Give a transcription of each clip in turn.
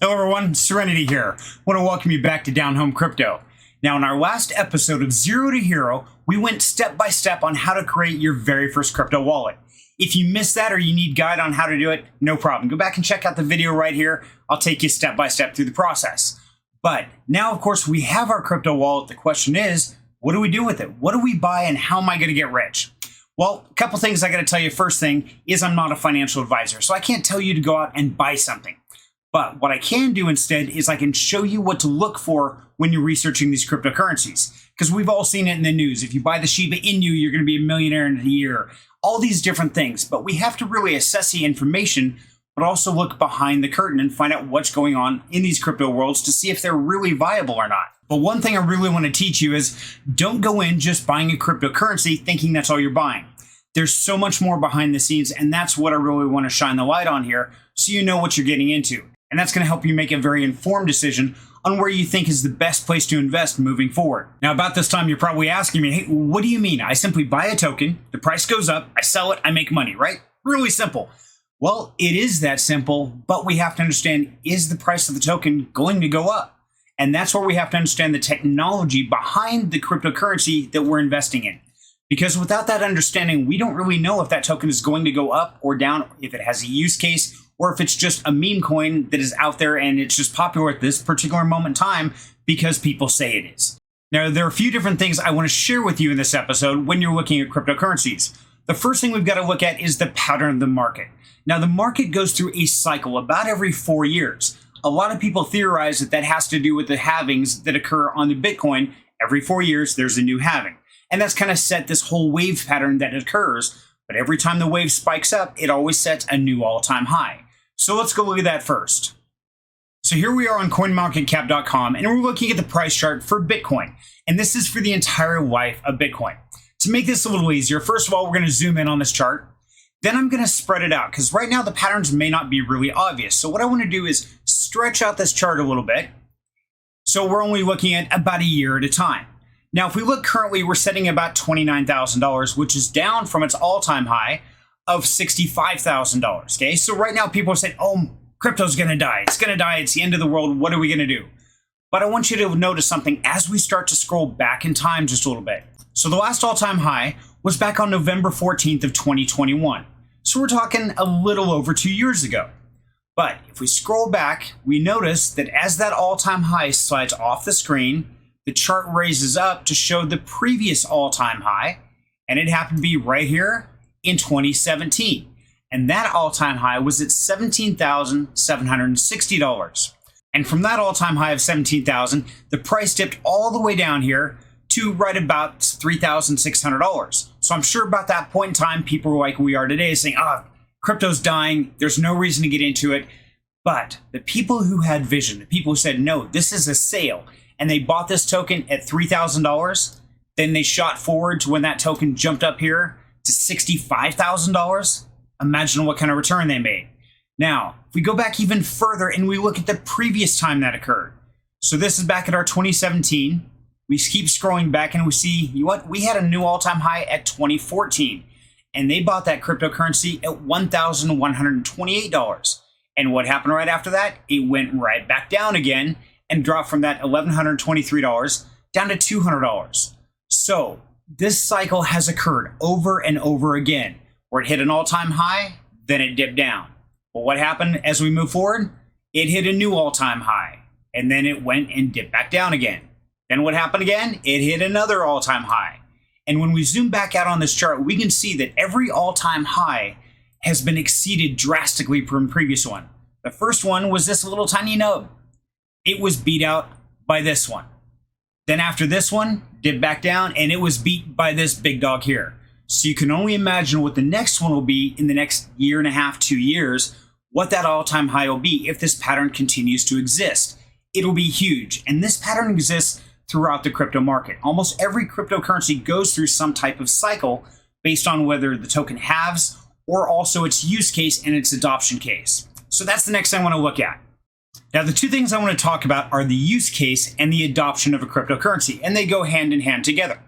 Hello everyone, Serenity here. I want to welcome you back to Down Home Crypto. Now in our last episode of Zero to Hero, we went step by step on how to create your very first crypto wallet. If you missed that or you need guide on how to do it, no problem. Go back and check out the video right here. I'll take you step by step through the process. But now of course we have our crypto wallet. The question is, what do we do with it? What do we buy and how am I going to get rich? Well, a couple things I got to tell you. First thing is I'm not a financial advisor, so I can't tell you to go out and buy something. But what I can do instead is I can show you what to look for when you're researching these cryptocurrencies. Because we've all seen it in the news. If you buy the Shiba Inu, you're going to be a millionaire in a year. All these different things. But we have to really assess the information, but also look behind the curtain and find out what's going on in these crypto worlds to see if they're really viable or not. But one thing I really want to teach you is don't go in just buying a cryptocurrency thinking that's all you're buying. There's so much more behind the scenes, and that's what I really want to shine the light on here so you know what you're getting into. And that's going to help you make a very informed decision on where you think is the best place to invest moving forward. Now, about this time, you're probably asking me, hey, what do you mean? I simply buy a token, the price goes up, I sell it, I make money, right? Really simple. Well, it is that simple, but we have to understand, is the price of the token going to go up? And that's where we have to understand the technology behind the cryptocurrency that we're investing in. Because without that understanding, we don't really know if that token is going to go up or down, if it has a use case, or if it's just a meme coin that is out there and it's just popular at this particular moment in time because people say it is. Now, there are a few different things I want to share with you in this episode when you're looking at cryptocurrencies. The first thing we've got to look at is the pattern of the market. Now, the market goes through a cycle about every 4 years. A lot of people theorize that that has to do with the halvings that occur on the Bitcoin. Every 4 years, there's a new halving. And that's kind of set this whole wave pattern that occurs. But every time the wave spikes up, it always sets a new all-time high. So let's go look at that first. So here we are on CoinMarketCap.com, and we're looking at the price chart for Bitcoin. And this is for the entire life of Bitcoin. To make this a little easier, first of all, we're going to zoom in on this chart. Then I'm going to spread it out, because right now the patterns may not be really obvious. So what I want to do is stretch out this chart a little bit. So we're only looking at about a year at a time. Now, if we look currently, we're setting about $29,000, which is down from its all-time high of $65,000. Okay, so right now people are saying, oh, crypto's going to die. It's going to die. It's the end of the world. What are we going to do? But I want you to notice something as we start to scroll back in time just a little bit. So the last all-time high was back on November 14th of 2021. So we're talking a little over 2 years ago. But if we scroll back, we notice that as that all-time high slides off the screen, the chart raises up to show the previous all-time high, and it happened to be right here in 2017. And that all-time high was at $17,760. And from that all-time high of $17,000, the price dipped all the way down here to right about $3,600. So I'm sure about that point in time, people were like we are today saying, crypto's dying, there's no reason to get into it. But the people who had vision, the people who said, no, this is a sale, and they bought this token at $3,000, then they shot forward to when that token jumped up here to $65,000. Imagine what kind of return they made. Now, if we go back even further and we look at the previous time that occurred. So this is back at our 2017. We keep scrolling back and we see, you know what? We had a new all-time high at 2014. And they bought that cryptocurrency at $1,128. And what happened right after that? It went right back down again and dropped from that $1,123 down to $200. So this cycle has occurred over and over again, where it hit an all-time high, then it dipped down. But what happened as we move forward? It hit a new all-time high, and then it went and dipped back down again. Then what happened again? It hit another all-time high. And when we zoom back out on this chart, we can see that every all-time high has been exceeded drastically from the previous one. The first one was this little tiny nub. It was beat out by this one. Then after this one, dipped back down, and it was beat by this big dog here. So you can only imagine what the next one will be in the next year and a half, 2 years, what that all-time high will be if this pattern continues to exist. It'll be huge. And this pattern exists throughout the crypto market. Almost every cryptocurrency goes through some type of cycle based on whether the token halves or also its use case and its adoption case. So that's the next thing I want to look at. Now, the two things I want to talk about are the use case and the adoption of a cryptocurrency, and they go hand in hand together.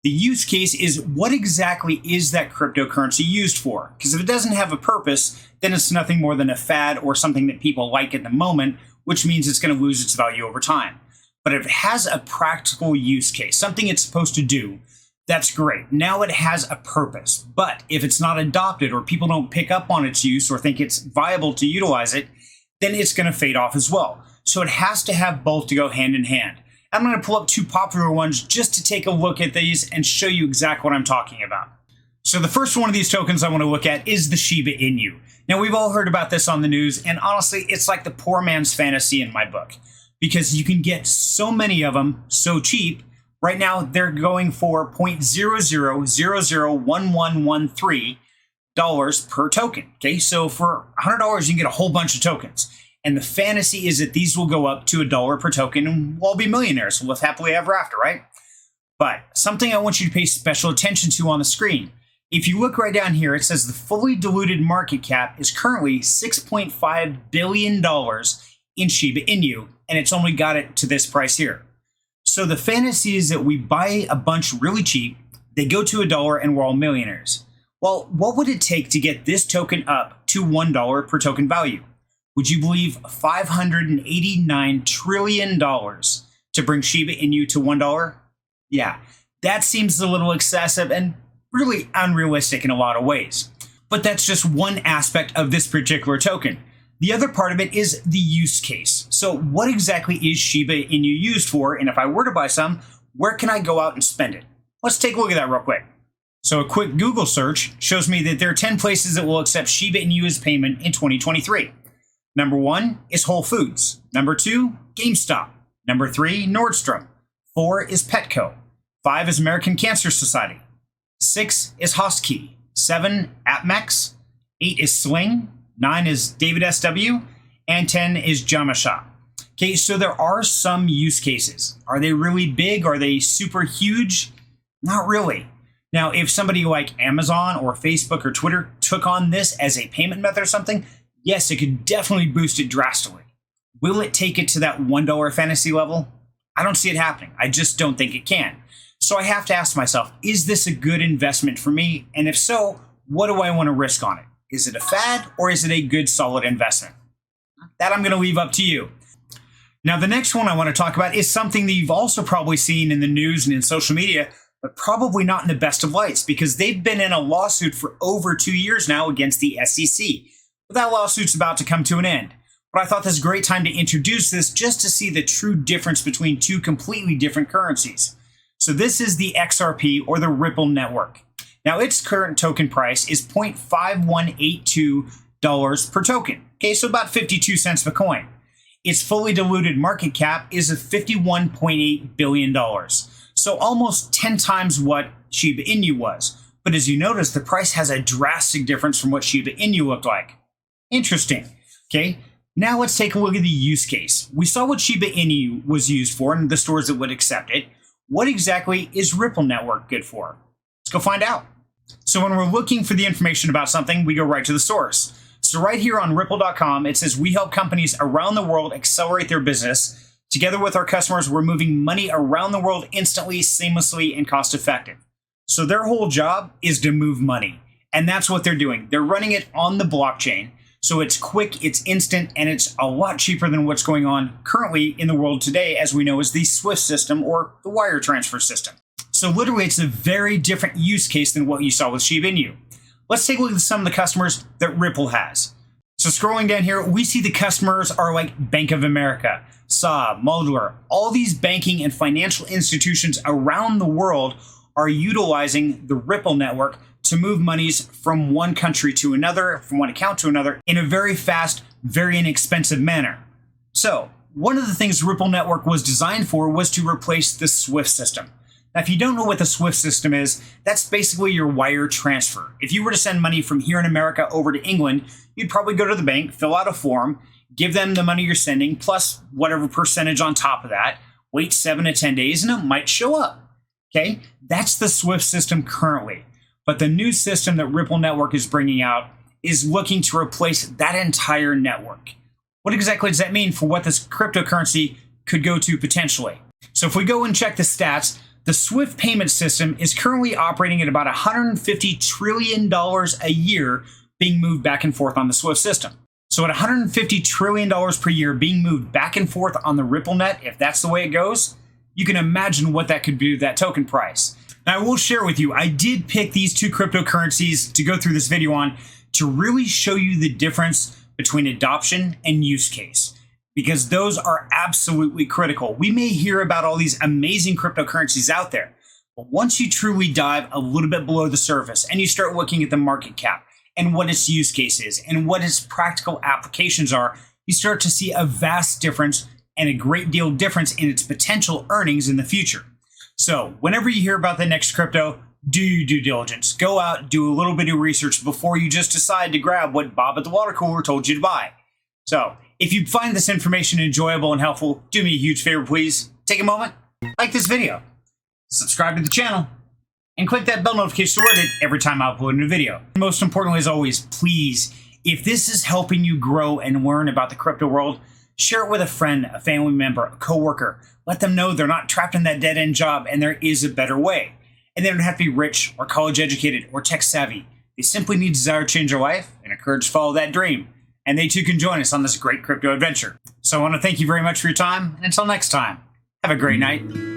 The use case is what exactly is that cryptocurrency used for? Because if it doesn't have a purpose, then it's nothing more than a fad or something that people like at the moment which means it's going to lose its value over time. But if it has a practical use case, something it's supposed to do, that's great. Now it has a purpose. But if it's not adopted or people don't pick up on its use or think it's viable to utilize it, then it's going to fade off as well. So it has to have both to go hand in hand. I'm going to pull up two popular ones just to take a look at these and show you exactly what I'm talking about. So the first one of these tokens I want to look at is the Shiba Inu. Now we've all heard about this on the news, and honestly, it's like the poor man's fantasy in my book, because you can get so many of them so cheap. Right now, they're going for $0.00001113 per token. Okay, so for $100, you can get a whole bunch of tokens. And the fantasy is that these will go up to $1 per token and we'll all be millionaires. We'll live happily ever after, right? But something I want you to pay special attention to on the screen. If you look right down here, it says the fully diluted market cap is currently $6.5 billion in Shiba Inu, and it's only got it to this price here. So the fantasy is that we buy a bunch really cheap, they go to $1, and we're all millionaires. Well, what would it take to get this token up to $1 per token value? Would you believe $589 trillion to bring Shiba Inu to $1? Yeah, that seems a little excessive and really unrealistic in a lot of ways. But that's just one aspect of this particular token. The other part of it is the use case. So what exactly is Shiba Inu used for? And if I were to buy some, where can I go out and spend it? Let's take a look at that real quick. So a quick Google search shows me that there are 10 places that will accept Shiba Inu as payment in 2023. Number 1 is Whole Foods. Number 2, GameStop. Number 3, Nordstrom. 4 is Petco. 5 is American Cancer Society. 6 is Hostkey. 7, AppMex. 8 is Sling. 9 is David SW. And 10 is Jamasha. Okay, so there are some use cases. Are they really big? Are they super huge? Not really. Now, if somebody like Amazon or Facebook or Twitter took on this as a payment method or something, yes, it could definitely boost it drastically. Will it take it to that $1 fantasy level? I don't see it happening. I just don't think it can. So I have to ask myself, is this a good investment for me? And if so, what do I want to risk on it? Is it a fad or is it a good solid investment? That I'm going to leave up to you. Now, the next one I want to talk about is something that you've also probably seen in the news and in social media, but probably not in the best of lights, because they've been in a lawsuit for over 2 years now against the SEC. But that lawsuit's about to come to an end. But I thought this was a great time to introduce this just to see the true difference between two completely different currencies. So this is the XRP, or the Ripple network. Now, its current token price is $0.5182 per token. Okay, so about 52 cents per coin. Its fully diluted market cap is of $51.8 billion. So almost 10 times what Shiba Inu was. But as you notice, the price has a drastic difference from what Shiba Inu looked like. Interesting. Okay, now let's take a look at the use case. We saw what Shiba Inu was used for and the stores that would accept it. What exactly is Ripple Network good for? Let's go find out. So when we're looking for the information about something, we go right to the source. So right here on Ripple.com, it says we help companies around the world accelerate their business. Together with our customers, we're moving money around the world instantly, seamlessly, and cost effective. So their whole job is to move money. And that's what they're doing. They're running it on the blockchain. So it's quick, it's instant, and it's a lot cheaper than what's going on currently in the world today, as we know, is the SWIFT system or the wire transfer system. So literally, it's a very different use case than what you saw with Shiba Inu. Let's take a look at some of the customers that Ripple has. So scrolling down here, we see the customers are like Bank of America, Saab, Mulder. All these banking and financial institutions around the world are utilizing the Ripple network to move monies from one country to another, from one account to another, in a very fast, very inexpensive manner. So one of the things Ripple Network was designed for was to replace the SWIFT system. Now, if you don't know what the SWIFT system is, that's basically your wire transfer. If you were to send money from here in America over to England, you'd probably go to the bank, fill out a form, give them the money you're sending, plus whatever percentage on top of that, wait 7 to 10 days, and it might show up. Okay, that's the SWIFT system currently. But the new system that Ripple Network is bringing out is looking to replace that entire network. What exactly does that mean for what this cryptocurrency could go to potentially? So if we go and check the stats, the SWIFT payment system is currently operating at about $150 trillion a year being moved back and forth on the SWIFT system. So at $150 trillion per year being moved back and forth on the Ripple net, if that's the way it goes, you can imagine what that could do to that token price. Now, I will share with you, I did pick these two cryptocurrencies to go through this video on to really show you the difference between adoption and use case, because those are absolutely critical. We may hear about all these amazing cryptocurrencies out there, but once you truly dive a little bit below the surface and you start looking at the market cap and what its use case is and what its practical applications are, you start to see a vast difference and a great deal of difference in its potential earnings in the future. So whenever you hear about the next crypto, do your due diligence. Go out, do a little bit of research before you just decide to grab what Bob at the water cooler told you to buy. So if you find this information enjoyable and helpful, do me a huge favor, please. Take a moment, like this video, subscribe to the channel, and click that bell notification to alert it every time I upload a new video. Most importantly, as always, please, if this is helping you grow and learn about the crypto world, share it with a friend, a family member, a coworker. Let them know they're not trapped in that dead-end job and there is a better way. And they don't have to be rich or college educated or tech savvy. They simply need desire to change their life and a courage to follow that dream. And they too can join us on this great crypto adventure. So I want to thank you very much for your time. And until next time, have a great night.